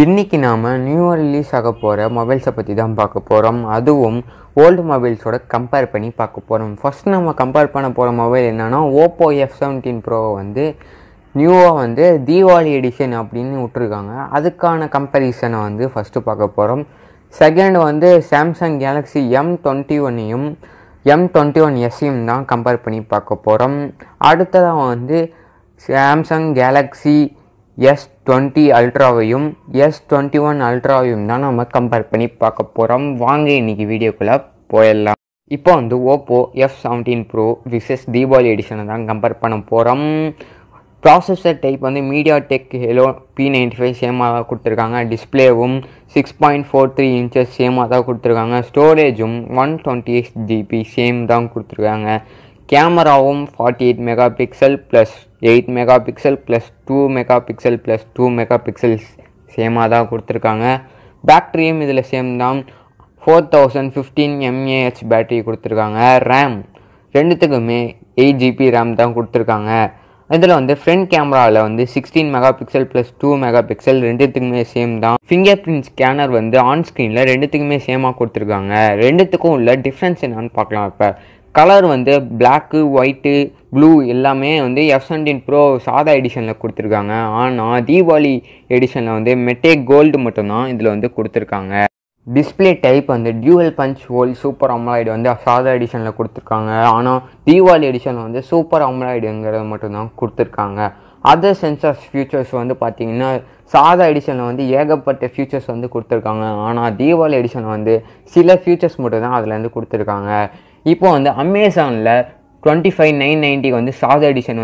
இன்றைக்கி நாம் நியூவாக ரிலீஸ் ஆக போகிற மொபைல்ஸை பற்றி தான் பார்க்க போகிறோம். அதுவும் ஓல்டு மொபைல்ஸோட கம்பேர் பண்ணி பார்க்க போகிறோம். ஃபஸ்ட் நம்ம கம்பேர் பண்ண போகிற மொபைல் என்னென்னா ஓப்போ F17 Pro நியூவாக தீபாவளி எடிஷன் அப்படின்னு விட்ருக்காங்க. அதுக்கான கம்பேரிசனை ஃபஸ்ட்டு பார்க்க போகிறோம். Second Samsung Galaxy M21 M21s தான் கம்பேர் பண்ணி பார்க்க போகிறோம். அடுத்ததாக சாம்சங் கேலக்ஸி S20 அல்ட்ராவையும் S21 அல்ட்ராவையும் தான் நம்ம கம்பேர் பண்ணி பார்க்க போகிறோம். வாங்க இன்றைக்கி வீடியோக்குள்ளே போயிடலாம். இப்போ Oppo F17 Pro versus Deepavali எடிஷனை தான் கம்பேர் பண்ண போகிறோம். Processor type MediaTek Helio P95 சேமாக தான் கொடுத்துருக்காங்க. டிஸ்பிளேவும் 6.43 inches சேமாக தான் கொடுத்துருக்காங்க. ஸ்டோரேஜும் 128GB சேம் தான் கொடுத்துருக்காங்க. கேமராவும் 48 megapixel plus 8 megapixel plus 2 megapixel plus 2 megapixel சேமாக தான் கொடுத்துருக்காங்க. பேட்டரியும் இதில் சேம் தான். 4015 mAh பேட்டரி கொடுத்துருக்காங்க. ரேம் ரெண்டுத்துக்குமே 8GB ரேம் தான் கொடுத்துருக்காங்க. இதில் ஃப்ரண்ட் கேமராவில் 16 மெகாபிக்சல் ப்ளஸ் 2 மெகாபிக்சல் ரெண்டுத்துக்குமே சேம் தான். ஃபிங்கர் பிரிண்ட் ஸ்கேனர் ஆன் ஸ்க்ரீனில் ரெண்டுத்துக்குமே சேமாக கொடுத்துருக்காங்க. ரெண்டுத்துக்கும் உள்ள டிஃப்ரென்ஸ் என்னன்னு பார்க்கலாம். இப்போ கலர் பிளாக்கு, ஒயிட்டு, ப்ளூ எல்லாமே F17 Pro சாதா எடிஷனில் கொடுத்துருக்காங்க. ஆனால் தீபாவளி எடிஷனில் மெட்டேக் கோல்டு மட்டும்தான் இதில் கொடுத்துருக்காங்க. Display type dual punch hole super AMOLED சாதா எடிஷனில் கொடுத்துருக்காங்க. ஆனால் தீபாவளி எடிஷனில் சூப்பர் அமலாய்டுங்கிறது மட்டும்தான் கொடுத்துருக்காங்க. அதர் சென்சார்ஸ் ஃபியூச்சர்ஸ் பார்த்தீங்கன்னா சாதா எடிஷனில் ஏகப்பட்ட ஃபியூச்சர்ஸ் கொடுத்துருக்காங்க. ஆனால் தீபாவளி எடிஷனில் சில ஃபியூச்சர்ஸ் மட்டும்தான் அதில் கொடுத்துருக்காங்க. இப்போ அமேசானில் 25,990 சாதா எடிஷன்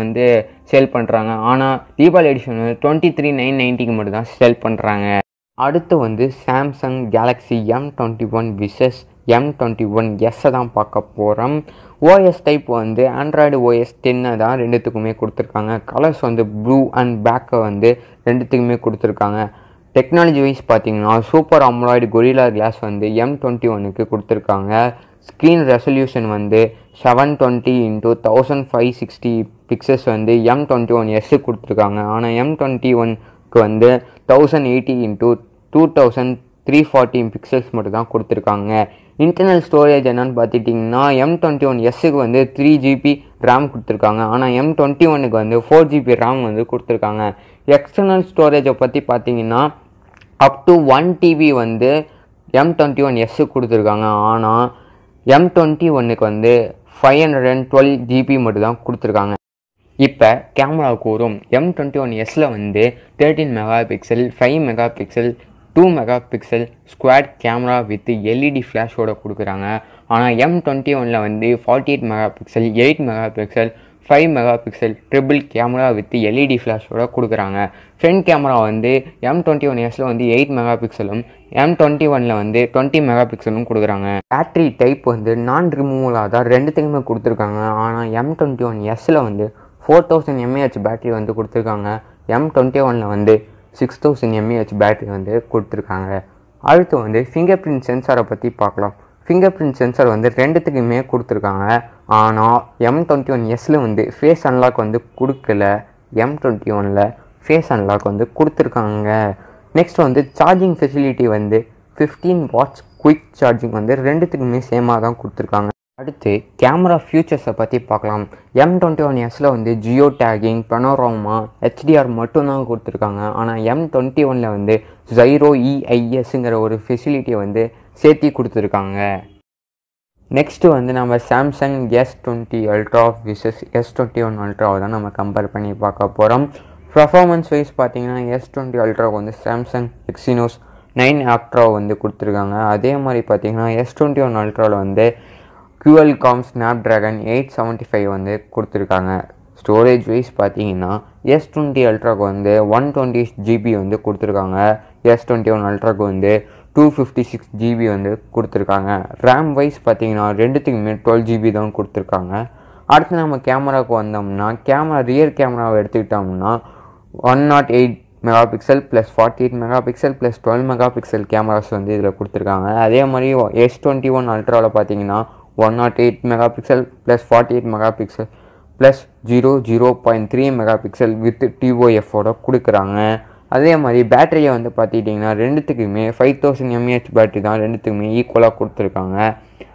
சேல் பண்ணுறாங்க. ஆனால் தீபாவளி எடிஷன் 23,990 மட்டும் தான் சேல் பண்ணுறாங்க. அடுத்து Samsung Galaxy M21 versus M21s தான் பார்க்க போகிறோம். ஓஎஸ் டைப் ஆண்ட்ராய்டு OS 10 தான் ரெண்டுத்துக்குமே கொடுத்துருக்காங்க. கலர்ஸ் ப்ளூ அண்ட் பேக்கை ரெண்டுத்துக்குமே கொடுத்துருக்காங்க. டெக்னாலஜி வைஸ் பார்த்தீங்கன்னா சூப்பர் அமலாய்டு கொரில்லா கிளாஸ் M21க்கு கொடுத்துருக்காங்க. Screen resolution 720x1560 pixels M21s கொடுத்துருக்காங்க. ஆனால் M21க்கு 1080x2340 பிக்சல்ஸ் மட்டும் தான் கொடுத்துருக்காங்க. இன்டர்னல் ஸ்டோரேஜ் என்னன்னு பார்த்துட்டிங்கன்னா M21sக்கு 3GB ரேம் கொடுத்துருக்காங்க. ஆனால் M21க்கு 4GB ரேம் கொடுத்துருக்காங்க. எக்ஸ்டர்னல் ஸ்டோரேஜை பற்றி பார்த்தீங்கன்னா அப் டு 1TB M21s கொடுத்துருக்காங்க. ஆனால் M21க்கு 512GB மட்டும் தான் கொடுத்துருக்காங்க. இப்போ கேமராவுக்கு வரும். M21sல 13 megapixel 5 megapixel 2 megapixel quad camera with LED ஃப்ளாஷோட கொடுக்குறாங்க. ஆனால் M21ல் 48 megapixel 8 megapixel 5 megapixel triple camera with LED ஃப்ளாஷோட கொடுக்குறாங்க. ஃப்ரண்ட் கேமரா M21sல 8 மெகாபிக்சலும் M21ல் 20 மெகாபிக்சலும் கொடுக்குறாங்க. பேட்டரி டைப் நான் ரிமூவலாக தான் ரெண்டுத்துக்குமே கொடுத்துருக்காங்க. ஆனால் M21sல 4000 mAh பேட்டரி கொடுத்துருக்காங்க. M21ல் 6000 mAh பேட்டரி கொடுத்துருக்காங்க. அடுத்து ஃபிங்கர் பிரிண்ட் சென்சாரை பற்றி பார்க்கலாம். ஃபிங்கர் பிரிண்ட் சென்சார் ரெண்டுத்துக்குமே கொடுத்துருக்காங்க. ஆனால் M21sல ஃபேஸ் அன்லாக் கொடுக்கல. M21ல் ஃபேஸ் அன்லாக் கொடுத்துருக்காங்க. Next charging facility 15 watts quick charging ரெண்டுத்துக்குமே சேமாக தான் கொடுத்துருக்காங்க. அடுத்து கேமரா ஃபியூச்சர்ஸை பற்றி பார்க்கலாம். M21sல ஜியோ டேகிங், பனோராமா, HDR மட்டும்தான் கொடுத்துருக்காங்க. ஆனால் M21ல் ஜைரோ EISங்கிற ஒரு ஃபெசிலிட்டியை சேர்த்தி கொடுத்துருக்காங்க. நெக்ஸ்ட்டு நம்ம Samsung S20 ultra versus S21 அல்ட்ராவை தான் நம்ம கம்பேர் பண்ணி பார்க்க போகிறோம். பர்ஃபார்மன்ஸ் வைஸ் பார்த்தீங்கன்னா S20 அல்ட்ராவுக்கு சாம்சங் எக்ஸினோஸ் 9 ஆக்ட்ரா கொடுத்துருக்காங்க. அதே மாதிரி பார்த்தீங்கன்னா S21 அல்ட்ராவில் QLCOM Snapdragon 875 கொடுத்துருக்காங்க. ஸ்டோரேஜ் வைஸ் பார்த்தீங்கன்னா S20 அல்ட்ராவுக்கு 128GB கொடுத்துருக்காங்க. S21 அல்ட்ராவுக்கு 256GB கொடுத்துருக்காங்க. ரேம் வைஸ் பார்த்தீங்கன்னா ரெண்டுத்துக்குமே 12GB தான் கொடுத்துருக்காங்க. அடுத்து நம்ம கேமராவுக்கு வந்தோம்னா ரியர் கேமராவை எடுத்துக்கிட்டோம்னா 108 megapixel plus 48 megapixel plus 12 megapixel cameras இதில் கொடுத்துருக்காங்க. அதே மாதிரி S21 அல்ட்ராவில் பார்த்தீங்கன்னா 108 megapixel plus 48 megapixel plus 0.3 megapixel with TOFோட கொடுக்குறாங்க. அதே மாதிரி பேட்டரியை வந்து பார்த்துக்கிட்டிங்கன்னா ரெண்டுத்துக்குமே 5000 mAh பேட்டரி தான் ரெண்டுத்துக்குமே ஈக்குவலாக கொடுத்துருக்காங்க.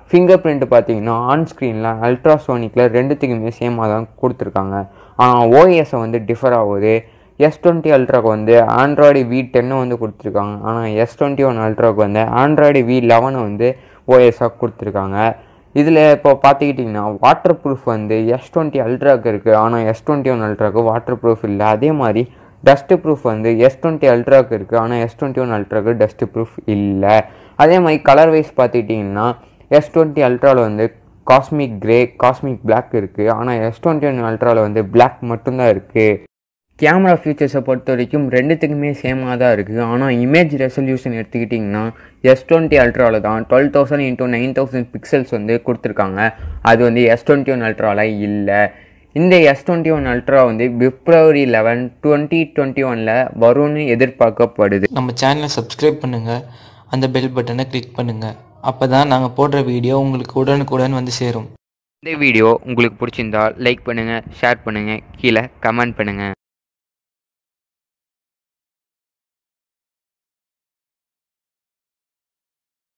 ஃபிங்கர் பிரிண்ட் பார்த்தீங்கன்னா ஆன் ஸ்க்ரீனில் அல்ட்ராசோனிக்கில் ரெண்டுத்துக்குமே சேமாக தான் கொடுத்துருக்காங்க. ஆனால் ஓஎஸை வந்து டிஃபர் ஆகுது. S20 அல்ட்ராவுக்கு வந்து ஆண்ட்ராய்டு V10 வந்து கொடுத்துருக்காங்க. ஆனால் S21 அல்ட்ராவுக்கு வந்து ஆண்ட்ராய்டு V11 வந்து ஓஎஸாக கொடுத்துருக்காங்க. இதில் இப்போ பார்த்துக்கிட்டிங்கன்னா வாட்டர் ப்ரூஃப் வந்து S20 அல்ட்ராவுக்கு இருக்குது. ஆனால் S21 அல்ட்ராவுக்கு வாட்டர் ப்ரூஃப் இல்லை. அதே மாதிரி டஸ்ட்டு ப்ரூஃப் வந்து S20 அல்ட்ராவுக்கு இருக்குது. ஆனால் S21 அல்ட்ராவுக்கு டஸ்ட்டு ப்ரூஃப் இல்லை. அதே மாதிரி கலர் வைஸ் பார்த்துக்கிட்டிங்கன்னா S20 அல்ட்ராவில் வந்து காஸ்மிக் கிரே, காஸ்மிக் பிளாக் இருக்குது. ஆனால் S21 அல்ட்ராவில் வந்து பிளாக் மட்டும்தான் இருக்குது. கேமரா ஃபீச்சர்ஸை பொறுத்த வரைக்கும் ரெண்டுத்துக்குமே சேமாக தான் இருக்குது. ஆனால் இமேஜ் ரெசல்யூஷன் எடுத்துக்கிட்டிங்கன்னா S20 அல்ட்ராவில் தான் 12000 × 9000 பிக்சல்ஸ் வந்து கொடுத்துருக்காங்க. அது வந்து S21 அல்ட்ராவில் இல்லை. இந்த S21 அல்ட்ரா வந்து February 11, 2021 வரும்னு எதிர்பார்க்கப்படுது. நம்ம சேனலை சப்ஸ்கிரைப் பண்ணுங்கள், அந்த பெல் பட்டனை கிளிக் பண்ணுங்கள். அப்போ தான் நாங்கள் போடுற வீடியோ உங்களுக்கு உடனுக்குடன் வந்து சேரும். இந்த வீடியோ உங்களுக்கு பிடிச்சிருந்தால் லைக் பண்ணுங்கள், ஷேர் பண்ணுங்கள், கீழே கமெண்ட் பண்ணுங்கள்.